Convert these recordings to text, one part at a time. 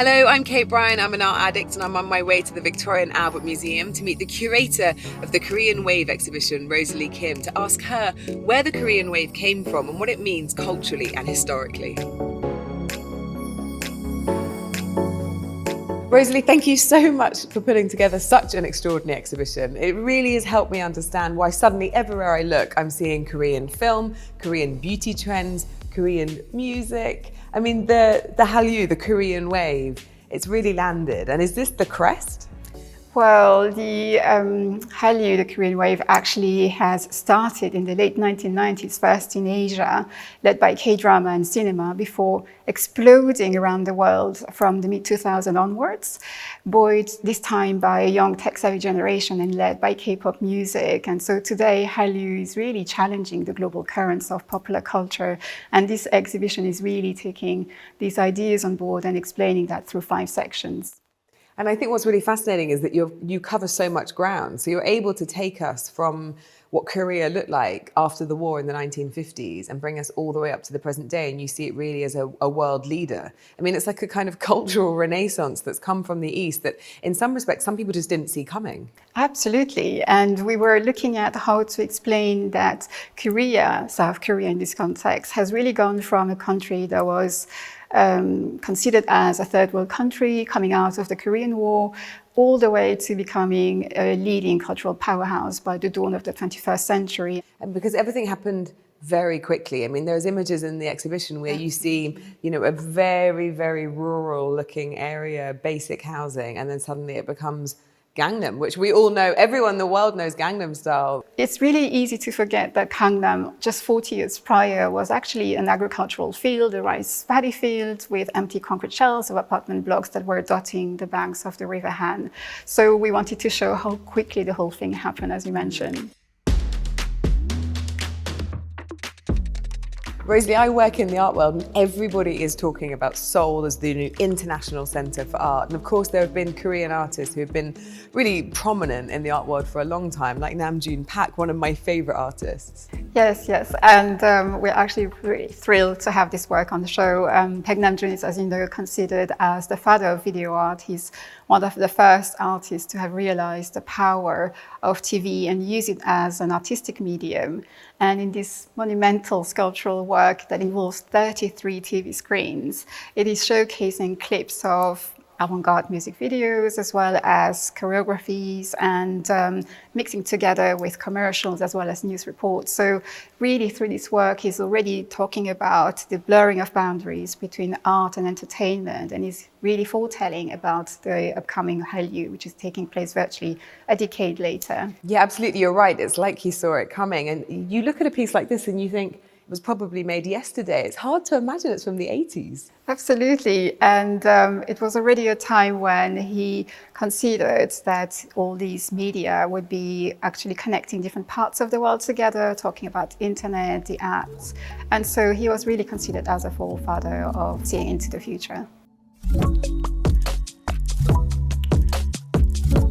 Hello, I'm Kate Bryan. I'm an art addict and I'm on my way to the Victoria and Albert Museum to meet the curator of the Korean Wave exhibition, Rosalie Kim, to ask her where the Korean Wave came from and what it means culturally and historically. Rosalie, thank you so much for putting together such an extraordinary exhibition. It really has helped me understand why suddenly everywhere I look, I'm seeing Korean film, Korean beauty trends, Korean music. I mean, the Hallyu, the Korean wave, it's really landed. And is this the crest? Well, the Hallyu, the Korean wave, actually has started in the late 1990s, first in Asia, led by K-drama and cinema, before exploding around the world from the mid-2000s onwards, buoyed this time by a young tech-savvy generation and led by K-pop music. And so today, Hallyu is really challenging the global currents of popular culture. And this exhibition is really taking these ideas on board and explaining that through 5 sections. And I think what's really fascinating is that you cover so much ground. So you're able to take us from what Korea looked like after the war in the 1950s and bring us all the way up to the present day. And you see it really as a world leader. I mean, it's like a kind of cultural renaissance that's come from the East that in some respects, some people just didn't see coming. Absolutely. And we were looking at how to explain that Korea, South Korea in this context, has really gone from a country that was considered as a third world country coming out of the Korean War, all the way to becoming a leading cultural powerhouse by the dawn of the 21st century. And because everything happened very quickly. I mean, there's images in the exhibition where you see, a very, very rural looking area, basic housing, and then suddenly it becomes Gangnam, which we all know, everyone in the world knows Gangnam Style. It's really easy to forget that Gangnam, just 40 years prior, was actually an agricultural field, a rice paddy field with empty concrete shells of apartment blocks that were dotting the banks of the River Han. So we wanted to show how quickly the whole thing happened, as you mentioned. Rosalie, I work in the art world and everybody is talking about Seoul as the new international centre for art. And of course, there have been Korean artists who have been really prominent in the art world for a long time, like Namjoon Park, one of my favourite artists. Yes. And we're actually really thrilled to have this work on the show. Park Namjoon is, as you know, considered as the father of video art. He's one of the first artists to have realised the power of TV and use it as an artistic medium. And in this monumental sculptural work that involves 33 TV screens, it is showcasing clips of avant-garde music videos as well as choreographies and mixing together with commercials as well as news reports. So really through this work he's already talking about the blurring of boundaries between art and entertainment, and is really foretelling about the upcoming Hallyu, which is taking place virtually a decade later. Yeah, absolutely, you're right. It's like he saw it coming. And you look at a piece like this and you think, was probably made yesterday. It's hard to imagine it's from the 80s. Absolutely. And it was already a time when he considered that all these media would be actually connecting different parts of the world together, talking about internet, the apps. And so he was really considered as a forefather of seeing into the future.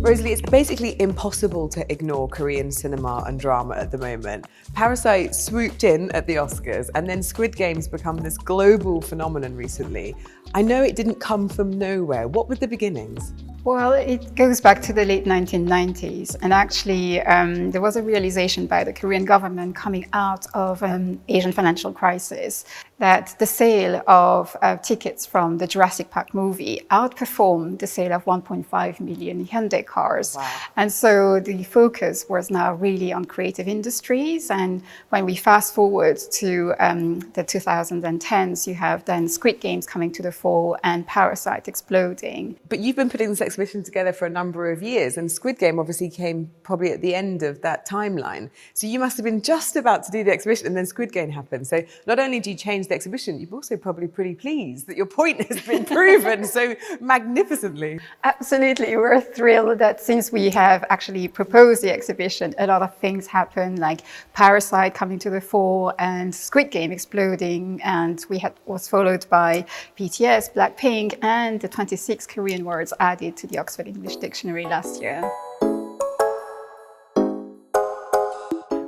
Rosalie, it's basically impossible to ignore Korean cinema and drama at the moment. Parasite swooped in at the Oscars, and then Squid Game's become this global phenomenon recently. I know it didn't come from nowhere. What were the beginnings? Well, it goes back to the late 1990s, and actually there was a realization by the Korean government coming out of an Asian financial crisis that the sale of tickets from the Jurassic Park movie outperformed the sale of 1.5 million Hyundai cars. Wow. And so the focus was now really on creative industries. And when we fast forward to the 2010s, you have then Squid Games coming to the fore and Parasite exploding. But you've been putting this exhibition together for a number of years, and Squid Game obviously came probably at the end of that timeline. So you must have been just about to do the exhibition and then Squid Game happened. So not only do you change the exhibition, you're also probably pretty pleased that your point has been proven so magnificently. Absolutely. We're thrilled that since we have actually proposed the exhibition, a lot of things happen, like Parasite coming to the fore and Squid Game exploding. And was followed by BTS, Blackpink, and the 26 Korean words added to the Oxford English Dictionary last year.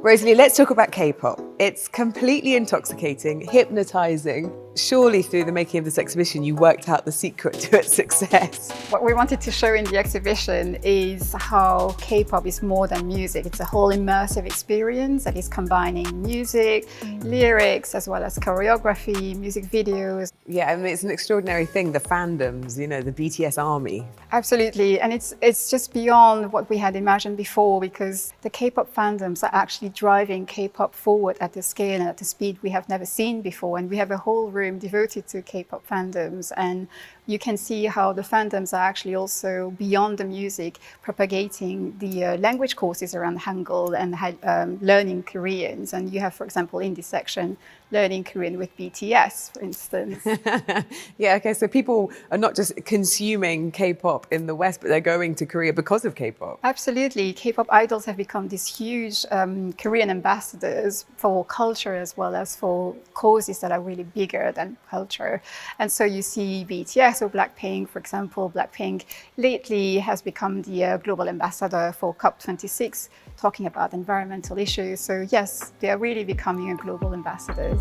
Rosalie, let's talk about K-pop. It's completely intoxicating, hypnotizing. Surely through the making of this exhibition, you worked out the secret to its success. What we wanted to show in the exhibition is how K-pop is more than music. It's a whole immersive experience that is combining music, lyrics, as well as choreography, music videos. Yeah, I mean, it's an extraordinary thing, the fandoms, you know, the BTS army. Absolutely, and it's just beyond what we had imagined before, because the K-pop fandoms are actually driving K-pop forward at the scale and at the speed we have never seen before. And we have a whole room devoted to K-pop fandoms, and you can see how the fandoms are actually also beyond the music, propagating the language courses around Hangul and learning Koreans. And you have, for example, in this section, learning Korean with BTS, for instance. Yeah, okay, so people are not just consuming K-pop in the West, but they're going to Korea because of K-pop. Absolutely. K-pop idols have become these huge Korean ambassadors for culture as well as for causes that are really bigger than culture. And so you see BTS or Blackpink, for example. Blackpink lately has become the global ambassador for COP26, talking about environmental issues. So yes, they are really becoming global ambassadors.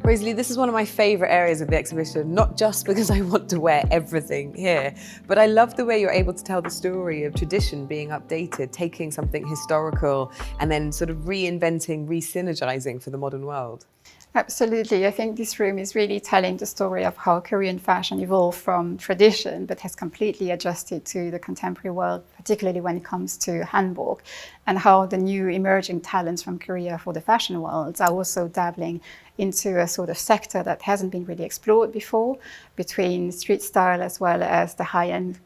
Rosalie, this is one of my favourite areas of the exhibition, not just because I want to wear everything here, but I love the way you're able to tell the story of tradition being updated, taking something historical and then sort of reinventing, re-synergizing for the modern world. Absolutely. I think this room is really telling the story of how Korean fashion evolved from tradition, but has completely adjusted to the contemporary world, particularly when it comes to hanbok, and how the new emerging talents from Korea for the fashion world are also dabbling into a sort of sector that hasn't been really explored before, between street style as well as the high-end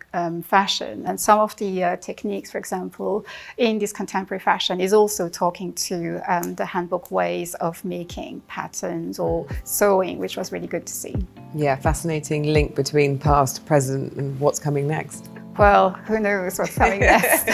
fashion. And some of the techniques, for example, in this contemporary fashion is also talking to the hanbok ways of making patterns or sewing, which was really good to see. Yeah, fascinating link between past, present, and what's coming next. Well, who knows what's coming next?